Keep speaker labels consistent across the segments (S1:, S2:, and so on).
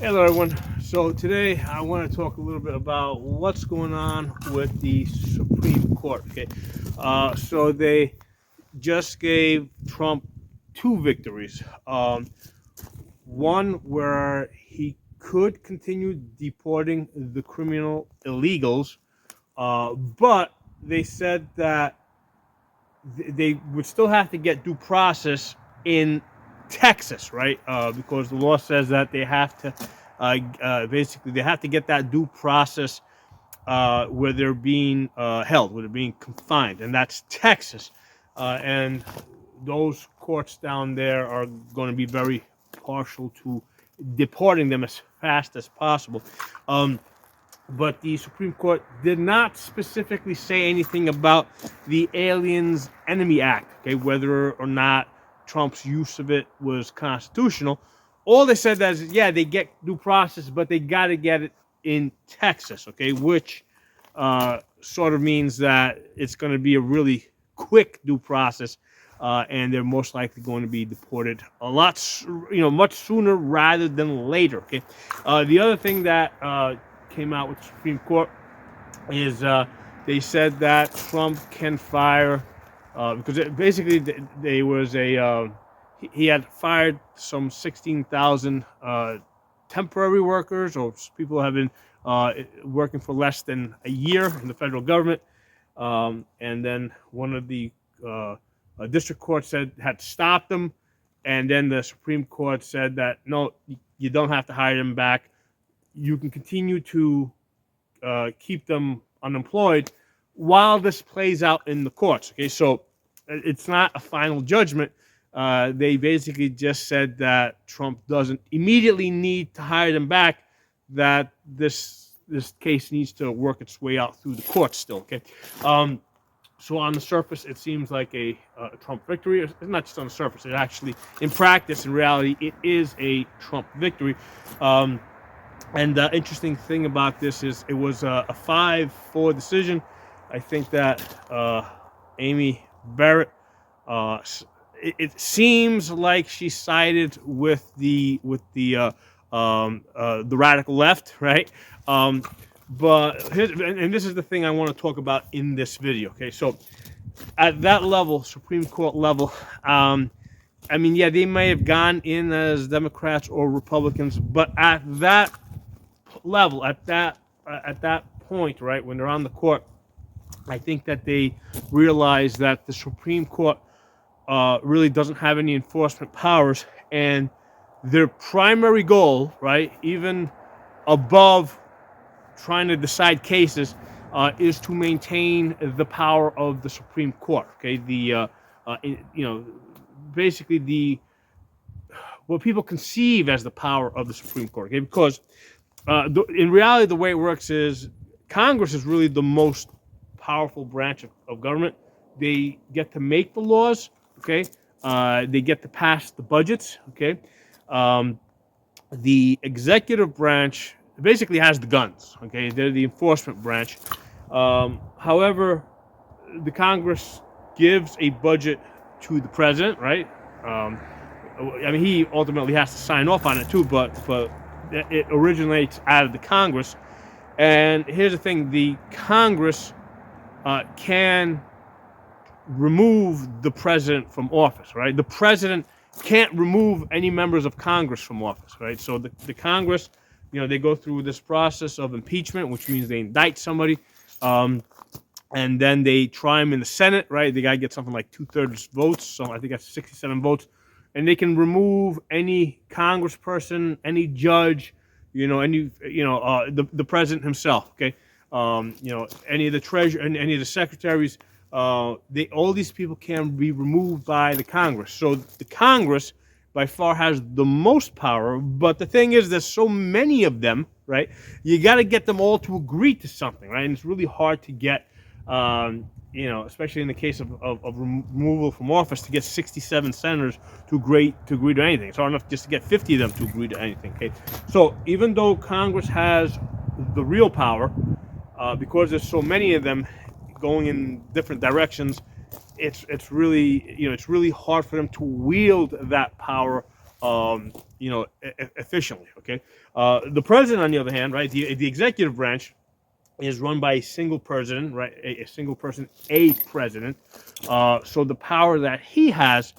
S1: Hello, everyone. So today I want to talk a little bit about what's going on with the Supreme Court. Okay, so they just gave Trump two victories. One where he could continue deporting the criminal illegals, but they said that they would still have to get due process in Texas, right? Because the law says that they have to, basically, they have to get that due process where they're being held, where they're being confined, and that's Texas. And those courts down there are going to be very partial to deporting them as fast as possible. But the Supreme Court did not specifically say anything about the Aliens Enemy Act, okay, whether or not Trump's use of it was constitutional. All they said is, yeah, they get due process, but they got to get it in Texas, okay, which sort of means that it's going to be a really quick due process, and they're most likely going to be deported a lot, much sooner rather than later, okay. The other thing that came out with the Supreme Court is they said that Trump can fire because basically there was he had fired some 16,000 temporary workers or people who have been working for less than a year in the federal government, and then one of the district court said had to stop them, and then the Supreme Court said that no, you don't have to hire them back. You can continue to keep them unemployed while this plays out in the courts. Okay, so it's not a final judgment. They basically just said that Trump doesn't immediately need to hire them back. That this case needs to work its way out through the courts still. Okay, so on the surface, it seems like a Trump victory. It's not just on the surface. It actually, in practice, in reality, it is a Trump victory. And the interesting thing about this is it was a 5-4 decision. I think that Amy Barrett, it seems like she sided with the radical left, right? But and this is the thing I want to talk about in this video. Okay, so at that level, Supreme Court level, I mean, yeah, they may have gone in as Democrats or Republicans, but at that level, at that point, right, when they're on the court, I think that they realize that the Supreme Court really doesn't have any enforcement powers, and their primary goal, right, even above trying to decide cases, is to maintain the power of the Supreme Court. Okay, basically what people conceive as the power of the Supreme Court. Okay, because in reality, the way it works is Congress is really the most powerful branch of government. They get to make the laws, okay? They get to pass the budgets, okay? The executive branch basically has the guns, okay? They're the enforcement branch. However, the Congress gives a budget to the president, right? I mean, he ultimately has to sign off on it too, but it originates out of the Congress. And here's the thing, the Congress can remove the president from office, right? The president can't remove any members of Congress from office, right? So the Congress, they go through this process of impeachment, which means they indict somebody, and then they try him in the Senate, right? The guy gets something like 2/3 votes, so I think that's 67 votes. And they can remove any congressperson, any judge, the president himself. Okay, any of the treasurer and any of the secretaries. All these people can be removed by the Congress. So the Congress by far has the most power. But the thing is, there's so many of them, right? You got to get them all to agree to something, right? And it's really hard to get. Especially in the case of removal from office, to get 67 senators to agree to anything. It's hard enough just to get 50 of them to agree to anything. Okay, so even though Congress has the real power, because there's so many of them going in different directions, it's really hard for them to wield that power efficiently. Okay, the president, on the other hand, right, the executive branch is run by a single president, right? A single person, a president. So the power that he has,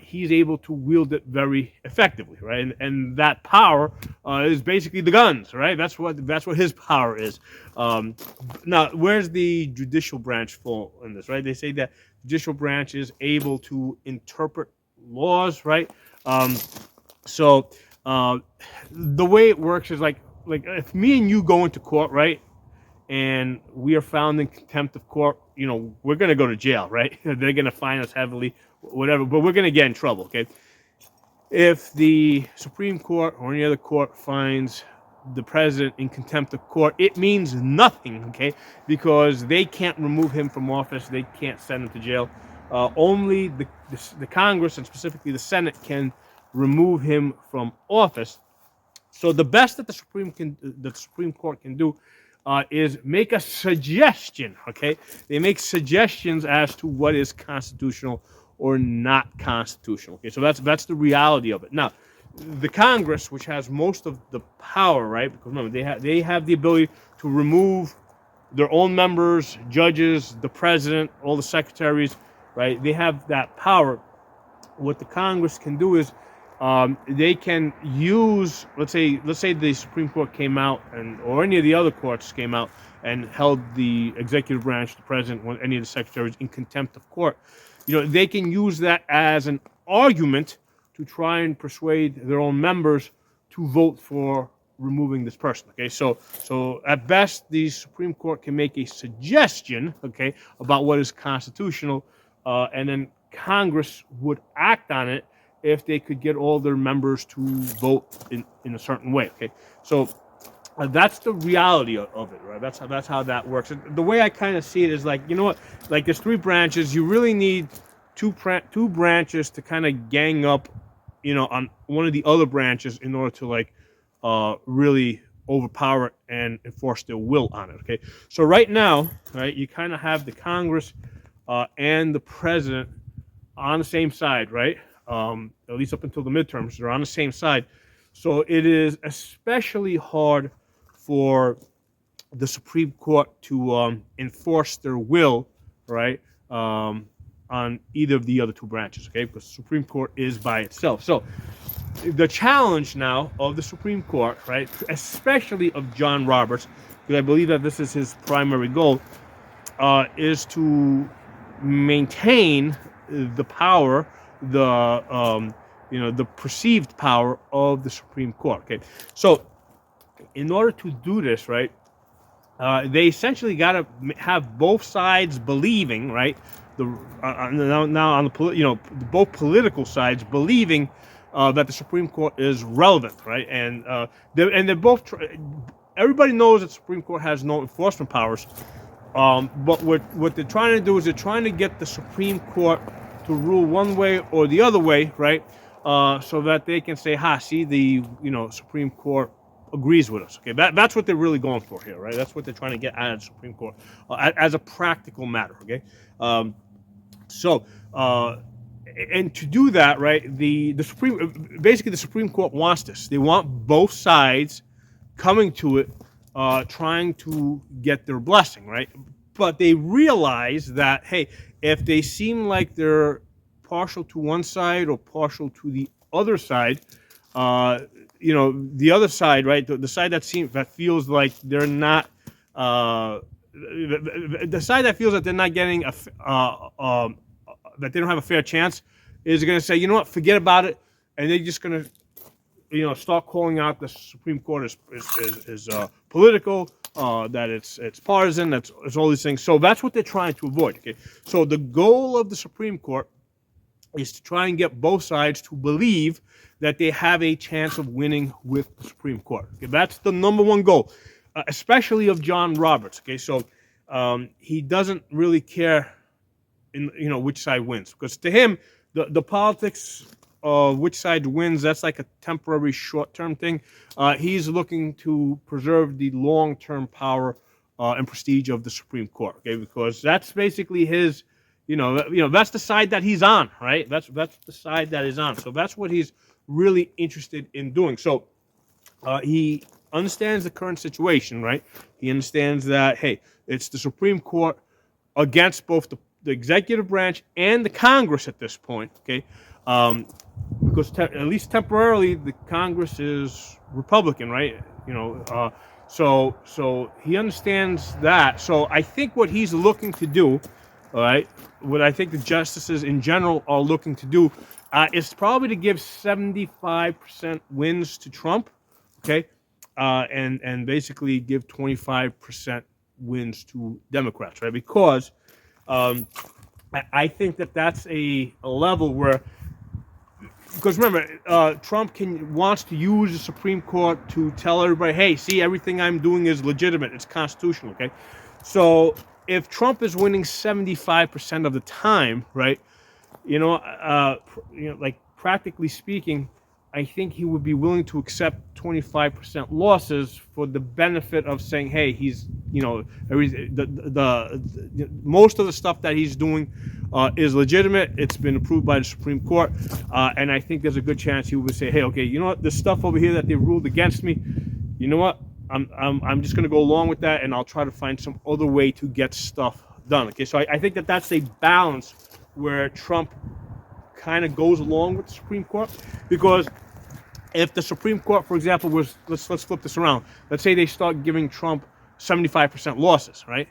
S1: he's able to wield it very effectively, right? And that power is basically the guns, right? That's what his power is. Um, Now, where's the judicial branch fall in this, right? They say that judicial branch is able to interpret laws, right? Um, so uh, the way it works is like if me and you go into court, right? And we are found in contempt of court, we're going to go to jail, right? They're going to fine us heavily, whatever, but we're going to get in trouble, okay? If the Supreme Court or any other court finds the president in contempt of court, it means nothing, okay? Because they can't remove him from office, they can't send him to jail. Only the Congress, and specifically the Senate, can remove him from office. So the best that the Supreme Court can do is make a suggestion. Okay, they make suggestions as to what is constitutional or not constitutional. Okay, so that's the reality of it. Now, the Congress, which has most of the power, right? Because remember, they have the ability to remove their own members, judges, the president, all the secretaries, right? They have that power. What the Congress can do is they can use, let's say the Supreme Court came out, or any of the other courts came out and held the executive branch, the president, or any of the secretaries in contempt of court. They can use that as an argument to try and persuade their own members to vote for removing this person. Okay, so at best, the Supreme Court can make a suggestion, okay, about what is constitutional, and then Congress would act on it if they could get all their members to vote in a certain way. Okay, so that's the reality of it, right? That's how that works. And the way I kind of see it is like, like there's three branches. You really need two branches to kind of gang up, on one of the other branches in order to really overpower it and enforce their will on it. Okay, so right now, right, you kind of have the Congress and the president on the same side, right? At least up until the midterms, they're on the same side. So it is especially hard for the Supreme Court to enforce their will, right, on either of the other two branches, okay? Because the Supreme Court is by itself. So the challenge now of the Supreme Court, right, especially of John Roberts, because I believe that this is his primary goal, is to maintain the power, the perceived power of the Supreme Court. Okay, so in order to do this, right, they essentially got to have both sides believing, right, now on the both political sides believing that the Supreme Court is relevant, right, and they're both. Everybody knows that the Supreme Court has no enforcement powers. But what they're trying to do is they're trying to get the Supreme Court to rule one way or the other way, right? So that they can say, see, the Supreme Court agrees with us. Okay, that's what they're really going for here, right? That's what they're trying to get out of the Supreme Court as a practical matter. Okay, and to do that, right? The Supreme Court wants this. They want both sides coming to it, trying to get their blessing, right? But they realize that, hey, if they seem like they're partial to one side or partial to the other side, the other side, right, the side that feels like they're not, the side that feels that they're not getting that they don't have a fair chance, is going to say, you know what, forget about it, and they're just going to start calling out the Supreme Court is political, that it's partisan, that's all these things. So that's what they're trying to avoid. Okay, so the goal of the Supreme Court is to try and get both sides to believe that they have a chance of winning with the Supreme Court. Okay, that's the number one goal, especially of John Roberts. Okay, so he doesn't really care which side wins, because to him the politics of which side wins, that's like a temporary short-term thing. He's looking to preserve the long-term power and prestige of the Supreme Court, okay, because that's basically his That's the side that he's on, right? That's the side that he's on. So that's what he's really interested in doing. So he understands the current situation, right? He understands that, hey, it's the Supreme Court against both the executive branch and the Congress at this point, okay? Because at least temporarily, the Congress is Republican, right? So he understands that. So I think what he's looking to do, all right, what I think the justices in general are looking to do is probably to give 75% wins to Trump, okay, and basically give 25% wins to Democrats, right? Because I think that's a level where, because remember, Trump wants to use the Supreme Court to tell everybody, hey, see, everything I'm doing is legitimate, it's constitutional, okay? So if Trump is winning 75% of the time, right, like practically speaking, I think he would be willing to accept 25% losses for the benefit of saying, hey, he's, most of the stuff that he's doing is legitimate. It's been approved by the Supreme Court, and I think there's a good chance he would say, hey, okay, you know what, this stuff over here that they ruled against me, you know what, I'm just going to go along with that, and I'll try to find some other way to get stuff done. Okay, so I think that's a balance where Trump kind of goes along with the Supreme Court, because if the Supreme Court, for example, was, let's flip this around. Let's say they start giving Trump 75% losses, right?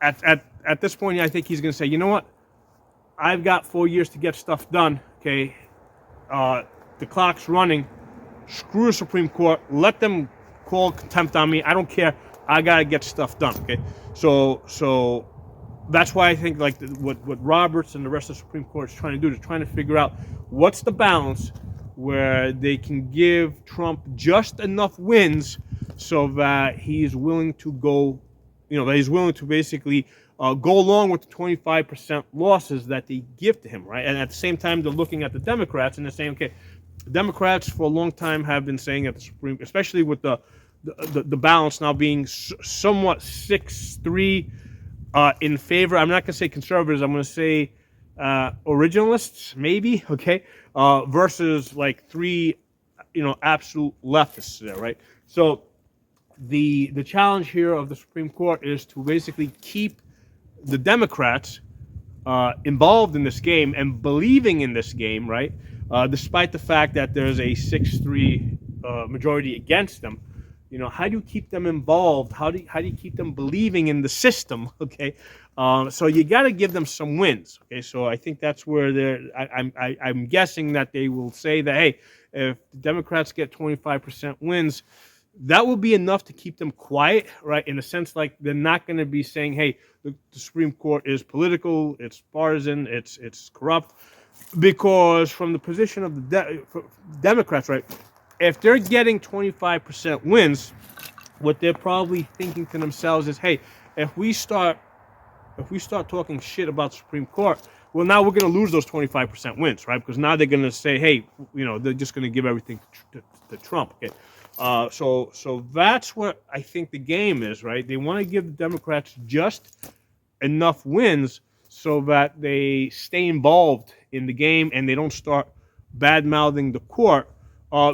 S1: At this point, I think he's going to say, you know what? I've got 4 years to get stuff done, okay? The clock's running. Screw the Supreme Court. Let them call contempt on me. I don't care. I got to get stuff done, okay? So that's why I think like what Roberts and the rest of the Supreme Court is trying to do is trying to figure out what's the balance where they can give Trump just enough wins so that he's willing to go, that he's willing to basically go along with the 25% losses that they give to him, right? And at the same time, they're looking at the Democrats and they're saying, okay, the Democrats for a long time have been saying at the Supreme, especially with the balance now being somewhat 6-3 in favor. I'm not going to say conservatives. I'm going to say originalists, maybe, okay, versus like 3, absolute leftists there, right? So the challenge here of the Supreme Court is to basically keep the Democrats involved in this game and believing in this game, right? Despite the fact that there's a 6-3 majority against them. How do you keep them involved? How do you keep them believing in the system? Okay, so you got to give them some wins. Okay, so I think that's where I'm guessing that they will say that, hey, if the Democrats get 25% wins, that will be enough to keep them quiet, right? In a sense, like they're not going to be saying, hey, the Supreme Court is political, it's partisan, it's corrupt, because from the position of the Democrats, right? If they're getting 25% wins, what they're probably thinking to themselves is, hey, if we start talking shit about the Supreme Court, well, now we're going to lose those 25% wins, right? Because now they're going to say, hey, they're just going to give everything to Trump. Okay, so that's what I think the game is, right? They want to give the Democrats just enough wins so that they stay involved in the game and they don't start bad-mouthing the court.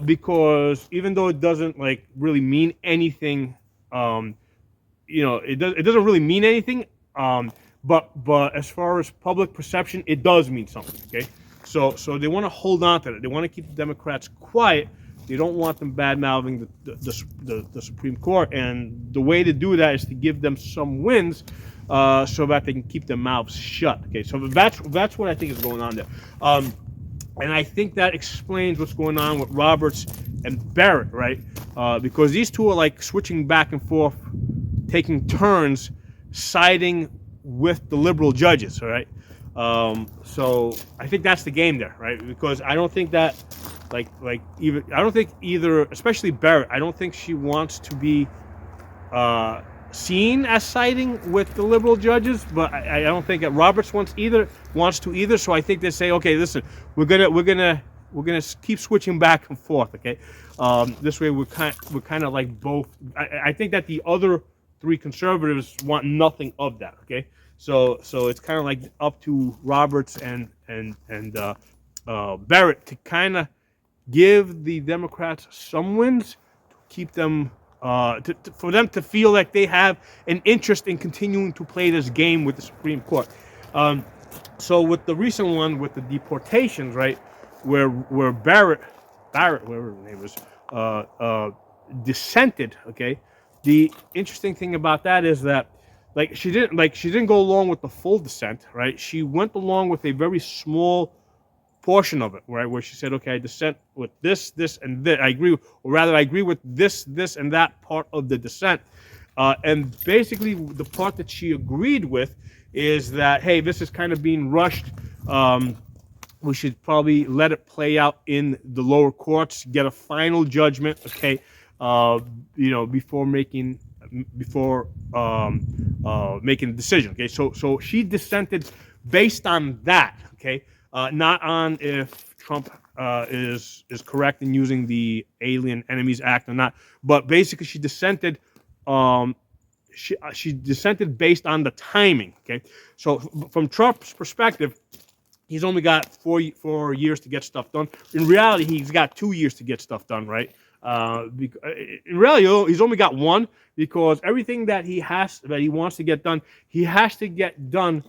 S1: Because even though it doesn't like really mean anything, it doesn't really mean anything. But as far as public perception, it does mean something. Okay, so they want to hold on to that. They want to keep the Democrats quiet. They don't want them bad mouthing the Supreme Court, and the way to do that is to give them some wins, so that they can keep their mouths shut. Okay, so that's what I think is going on there. And I think that explains what's going on with Roberts and Barrett, right? Because these two are like switching back and forth, taking turns, siding with the liberal judges, all right? So I think that's the game there, right? Because I don't think that, I don't think either, especially Barrett, I don't think she wants to be seen as siding with the liberal judges, but I don't think that Roberts wants to either. So I think they say, okay, listen, we're gonna keep switching back and forth. Okay, this way we're kind of like both. I think that the other 3 conservatives want nothing of that. Okay, So it's kind of like up to Roberts and Barrett to kind of give the Democrats some wins to keep them for them to feel like they have an interest in continuing to play this game with the Supreme Court. So with the recent one with the deportations, right, where Barrett, whatever her name was, dissented. Okay, the interesting thing about that is that she didn't go along with the full dissent, right? She went along with a very small portion of it, right, where she said, okay, I dissent with this, and this. I agree, or rather, I agree with this, and that part of the dissent. And basically, the part that she agreed with is that, hey, this is kind of being rushed. We should probably let it play out in the lower courts, get a final judgment, okay, before making making a decision. Okay, so she dissented based on that. Okay, not on if Trump is correct in using the Alien Enemies Act or not, but basically she dissented. She dissented based on the timing. Okay, so from Trump's perspective, he's only got 4 years to get stuff done. In reality, he's got 2 years to get stuff done, right? In reality, he's only got one, because everything that he wants to get done, he has to get done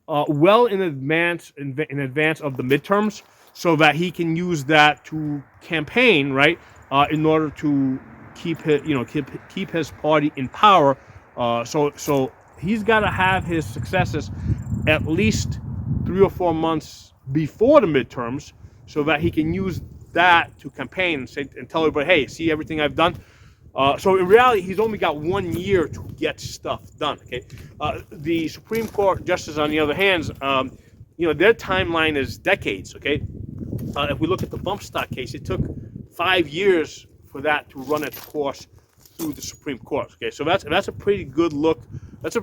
S1: well in advance of the midterms, so that he can use that to campaign, right? In order to keep his party in power. So he's got to have his successes at least 3 or 4 months before the midterms, so that he can use that to campaign and tell everybody, hey, see everything I've done. So in reality, he's only got 1 year to get stuff done. Okay, the Supreme Court justices, on the other hand, their timeline is decades. Okay, if we look at the bump stock case, it took 5 years for that to run its course through the Supreme Court. Okay, so that's a pretty good look. That's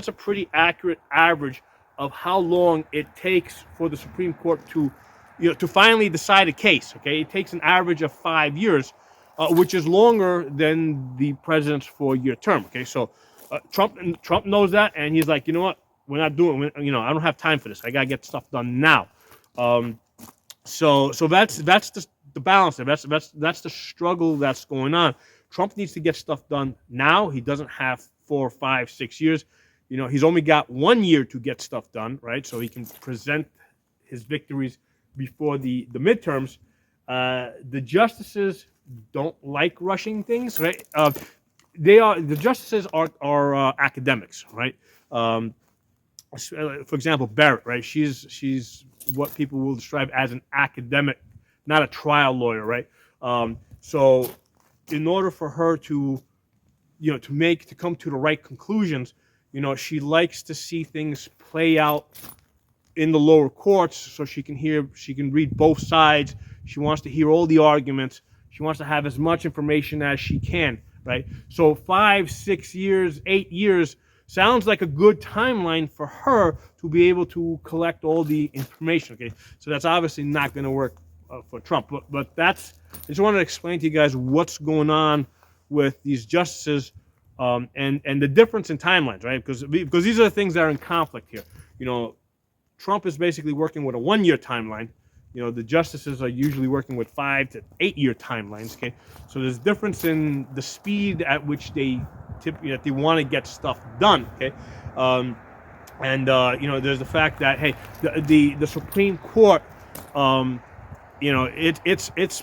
S1: a pretty accurate average of how long it takes for the Supreme Court to finally decide a case. Okay, it takes an average of 5 years, which is longer than the president's 4-year term. Okay, so Trump knows that, and he's like, you know what, we're not doing. I don't have time for this. I gotta get stuff done now. So that's the balance there. That's the struggle that's going on. Trump needs to get stuff done now. He doesn't have 4, 5, 6 years. He's only got 1 year to get stuff done, right? So he can present his victories before the midterms. The justices don't like rushing things, right? The justices are academics, right? For example, Barrett, right? She's what people will describe as an academic, not a trial lawyer, right? So in order for her to come to the right conclusions, she likes to see things play out in the lower courts, so she can read both sides. She wants to hear all the arguments. She wants to have as much information as she can, right? So 5, 6 years, 8 years sounds like a good timeline for her to be able to collect all the information. Okay, so that's obviously not going to work for Trump. But I just wanted to explain to you guys what's going on with these justices, and the difference in timelines, right? Because these are the things that are in conflict here. Trump is basically working with a 1-year timeline. The justices are usually working with 5 to 8 year timelines. Okay, so there's a difference in the speed at which they want to get stuff done. Okay, there's the fact that, hey, the Supreme Court, it's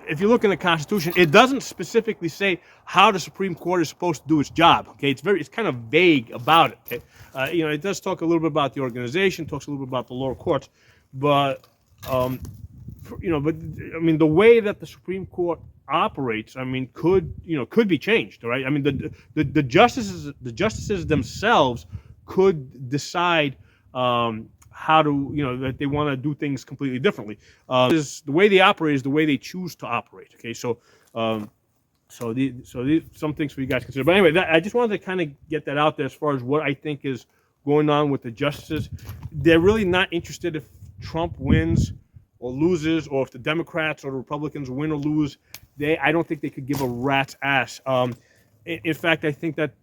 S1: if you look in the Constitution, it doesn't specifically say how the Supreme Court is supposed to do its job. Okay, it's kind of vague about it. Okay, it does talk a little bit about the organization, talks a little bit about the lower courts, but the way that the Supreme Court operates, could be changed, right? The justices themselves could decide how to, that they want to do things completely differently. The way they operate is the way they choose to operate. Okay, so these some things for you guys to consider. But anyway, I just wanted to kind of get that out there as far as what I think is going on with the justices. They're really not interested if Trump wins or loses, or if the Democrats or the Republicans win or lose. I don't think they could give a rat's ass. In fact, I think that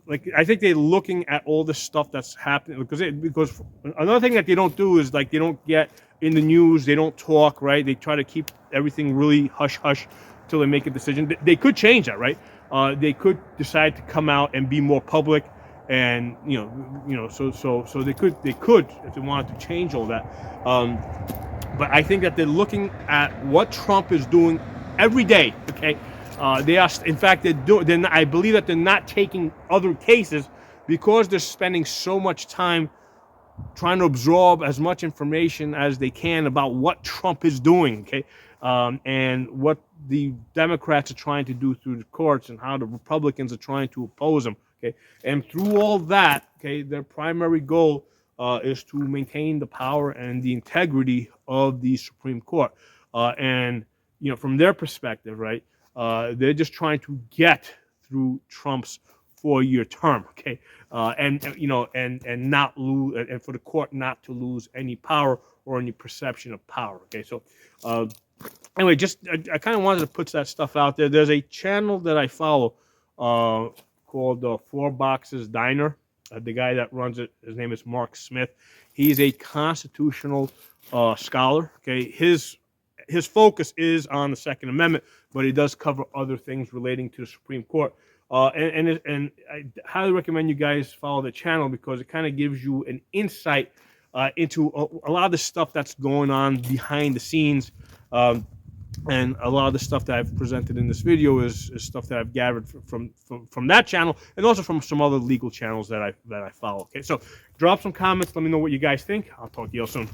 S1: like I think they're looking at all the stuff that's happening because another thing that they don't do is like they don't get in the news, they don't talk, right? They try to keep everything really hush hush until they make a decision. They could change that, right? They could decide to come out and be more public, and so they could if they wanted to change all that. But I think that they're looking at what Trump is doing every day. Okay, they are. In fact, I believe that they're not taking other cases because they're spending so much time trying to absorb as much information as they can about what Trump is doing. Okay, and what the Democrats are trying to do through the courts and how the Republicans are trying to oppose them. Okay, and through all that, okay, their primary goal is to maintain the power and the integrity of the Supreme Court. And from their perspective, right, they're just trying to get through Trump's 4-year term, okay, and not lose, and for the court not to lose any power or any perception of power. Okay, so anyway, I kind of wanted to put that stuff out there. There's a channel that I follow called Four Boxes Diner. The guy that runs it, his name is Mark Smith. He's a constitutional scholar. Okay, his focus is on the Second Amendment, but he does cover other things relating to the Supreme Court. And I highly recommend you guys follow the channel because it kind of gives you an insight into a lot of the stuff that's going on behind the scenes. And a lot of the stuff that I've presented in this video is stuff that I've gathered from that channel and also from some other legal channels that I follow. Okay, so drop some comments. Let me know what you guys think. I'll talk to you all soon.